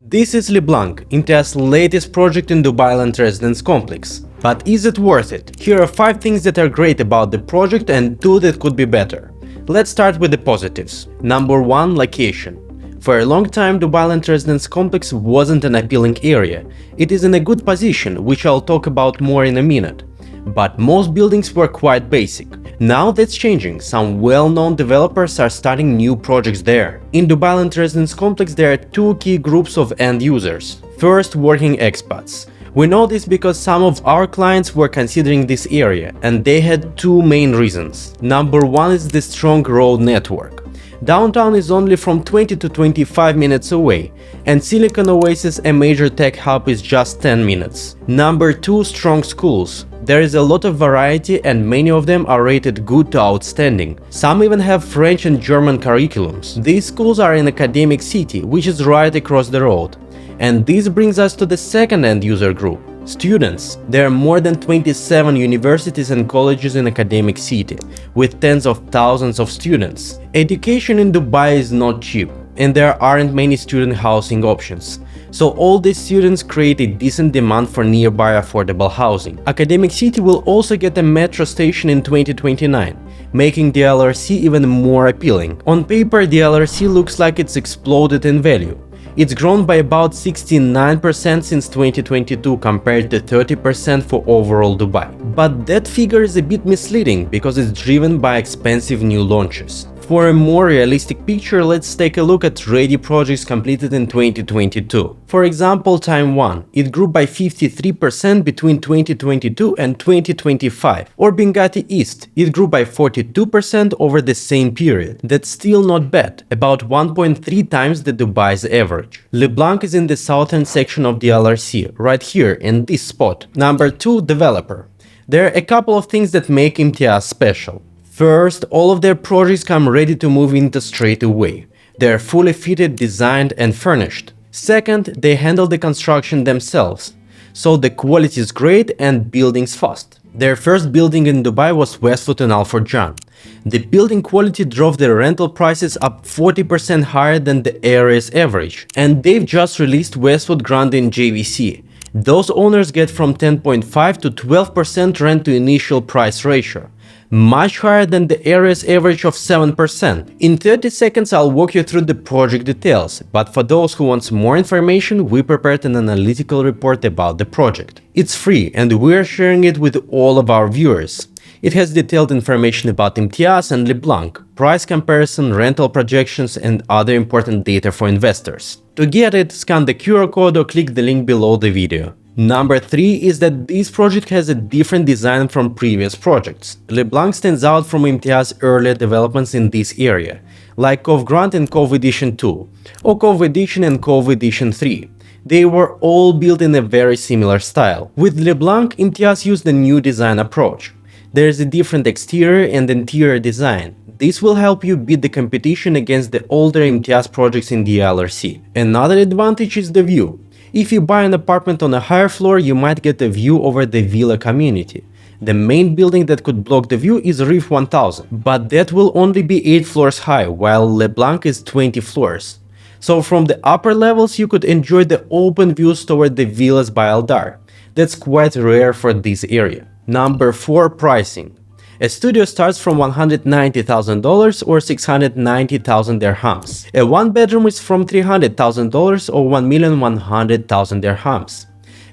This is Blanc, Imtiaz's latest project in Dubai Island Residence Complex. But is it worth it? Here are 5 things that are great about the project and 2 that could be better. Let's start with the positives. Number 1. Location. For a long time, Dubai Island Residence Complex wasn't an appealing area. It is in a good position, which I'll talk about more in a minute. But most buildings were quite basic. Now that's changing. Some well-known developers are starting new projects there. In Dubai Island Residence Complex there are 2 key groups of end users. First, working expats. We know this because some of our clients were considering this area, and they had 2 main reasons. Number 1 is the strong road network. Downtown is only from 20 to 25 minutes away, and Silicon Oasis, a major tech hub, is just 10 minutes. Number 2, strong schools. There is a lot of variety and many of them are rated good to outstanding. Some even have French and German curriculums. These schools are in academic city, which is right across the road. And this brings us to the second end user group. Students. There are more than 27 universities and colleges in academic city, with tens of thousands of students. Education in Dubai is not cheap, and there aren't many student housing options. So all these students create a decent demand for nearby affordable housing. Academic City will also get a metro station in 2029, making DLRC even more appealing. On paper, DLRC looks like it's exploded in value. It's grown by about 69% since 2022 compared to 30% for overall Dubai. But that figure is a bit misleading because it's driven by expensive new launches. For a more realistic picture, let's take a look at ready projects completed in 2022. For example, Time 1. It grew by 53% between 2022 and 2025. Or Benghazi East. It grew by 42% over the same period. That's still not bad, about 1.3 times the Dubai's average. Blanc is in the southern section of the DLRC, right here in this spot. Number 2. Developer. There are a couple of things that make Imtiaz special. First, all of their projects come ready to move into straight away. They are fully fitted, designed and furnished. Second, they handle the construction themselves, so the quality is great and building's fast. Their first building in Dubai was Westwood and Al Forjan. The building quality drove the rental prices up 40% higher than the area's average, and they've just released Westwood Grand in JVC. Those owners get from 10.5 to 12% rent to initial price ratio, much higher than the area's average of 7%. In 30 seconds I'll walk you through the project details, but for those who want more information, we prepared an analytical report about the project. It's free and we're sharing it with all of our viewers. It has detailed information about Imtiaz and Blanc, price comparison, rental projections and other important data for investors. To get it, scan the QR code or click the link below the video. Number 3 is that this project has a different design from previous projects. Blanc stands out from Imtiaz's earlier developments in this area, like Cove Grant and Cove Edition 2, or Cove Edition and Cove Edition 3. They were all built in a very similar style. With Blanc, Imtiaz used a new design approach. There is a different exterior and interior design. This will help you beat the competition against the older Imtiaz projects in the DLRC. Another advantage is the view. If you buy an apartment on a higher floor, you might get a view over the villa community. The main building that could block the view is Reef 1000, but that will only be 8 floors high, while Blanc is 20 floors. So from the upper levels you could enjoy the open views toward the villas by Aldar. That's quite rare for this area. Number 4. Pricing. A studio starts from $190,000 or 690,000 dirhams. A 1-bedroom is from $300,000 or 1,100,000 dirhams.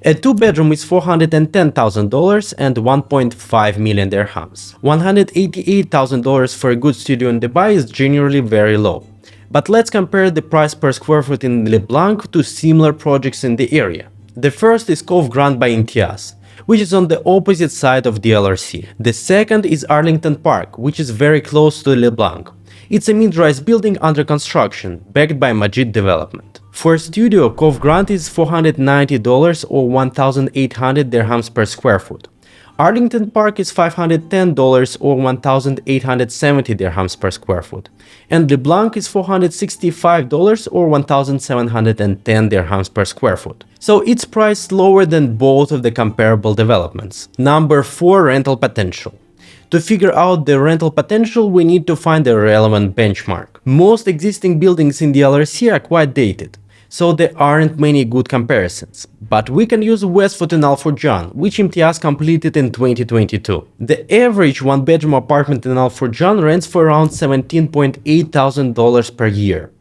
A 2-bedroom is $410,000 and 1.5 million dirhams. $188,000 for a good studio in Dubai is generally very low. But let's compare the price per square foot in Blanc to similar projects in the area. The first is Cove Grant by Imtiaz, which is on the opposite side of DLRC. The second is Arlington Park, which is very close to Blanc. It's a mid-rise building under construction, backed by Majid Development. For a studio, Cove Grant is $490 or 1,800 dirhams per square foot. Arlington Park is $510 or 1,870 dirhams per square foot, and Blanc is $465 or 1,710 dirhams per square foot. So it's priced lower than both of the comparable developments. Number 4. Rental potential. To figure out the rental potential, we need to find a relevant benchmark. Most existing buildings in the DLRC are quite dated, so there aren't many good comparisons. But we can use Westwood and Al Furjan, which Imtiaz completed in 2022. The average one-bedroom apartment in Al Furjan rents for around $17.8 thousand per year.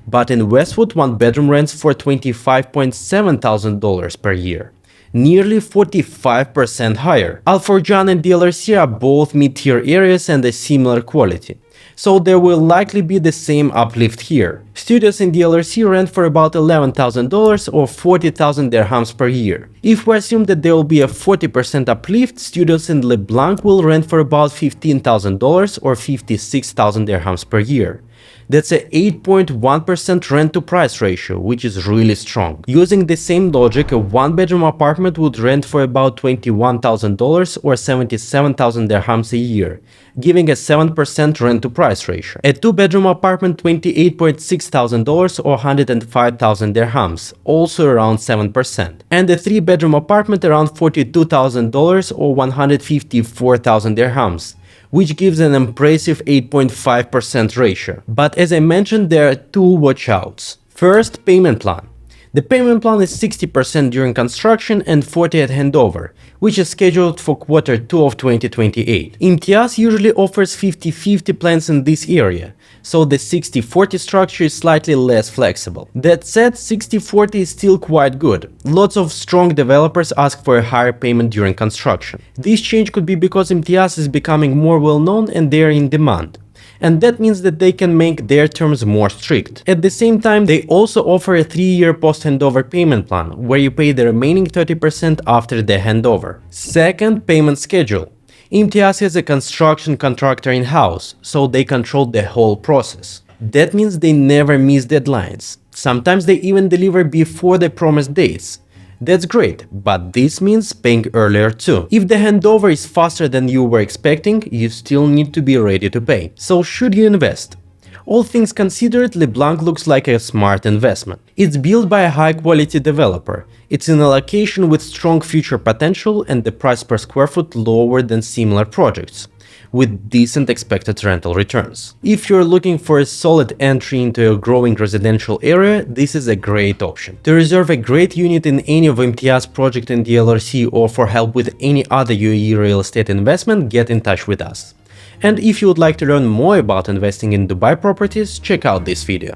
But in Westwood, one-bedroom rents for $25.7 thousand per year, nearly 45% higher. Al Furjan and DLRC are both mid-tier areas and a similar quality, so there will likely be the same uplift here. Studios in DLRC rent for about $11,000 or 40,000 dirhams per year. If we assume that there will be a 40% uplift, studios in Blanc will rent for about $15,000 or 56,000 dirhams per year. That's a 8.1% rent to price ratio, which is really strong. Using the same logic, a one-bedroom apartment would rent for about $21,000 or 77,000 dirhams a year, giving a 7% rent to price ratio. A two-bedroom apartment, $28.6 thousand or 105,000 dirhams, also around 7%. And a three-bedroom apartment around $42,000 or 154,000 dirhams, which gives an impressive 8.5% ratio. But as I mentioned, there are two watch-outs. First, payment plan. The payment plan is 60% during construction and 40% at handover, which is scheduled for Q2 of 2028. Imtiaz usually offers 50-50 plans in this area, so the 60-40 structure is slightly less flexible. That said, 60-40 is still quite good. Lots of strong developers ask for a higher payment during construction. This change could be because Imtiaz is becoming more well-known and they are in demand, and that means that they can make their terms more strict. At the same time, they also offer a 3-year post-handover payment plan, where you pay the remaining 30% after the handover. Second, payment schedule. Imtiaz has a construction contractor in-house, so they control the whole process. That means they never miss deadlines. Sometimes they even deliver before the promised dates. That's great, but this means paying earlier too. If the handover is faster than you were expecting, you still need to be ready to pay. So should you invest? All things considered, Blanc looks like a smart investment. It's built by a high-quality developer. It's in a location with strong future potential and the price per square foot lower than similar projects, with decent expected rental returns. If you're looking for a solid entry into a growing residential area, this is a great option. To reserve a great unit in any of Imtiaz project in DLRC or for help with any other UAE real estate investment, get in touch with us. And if you would like to learn more about investing in Dubai properties, check out this video.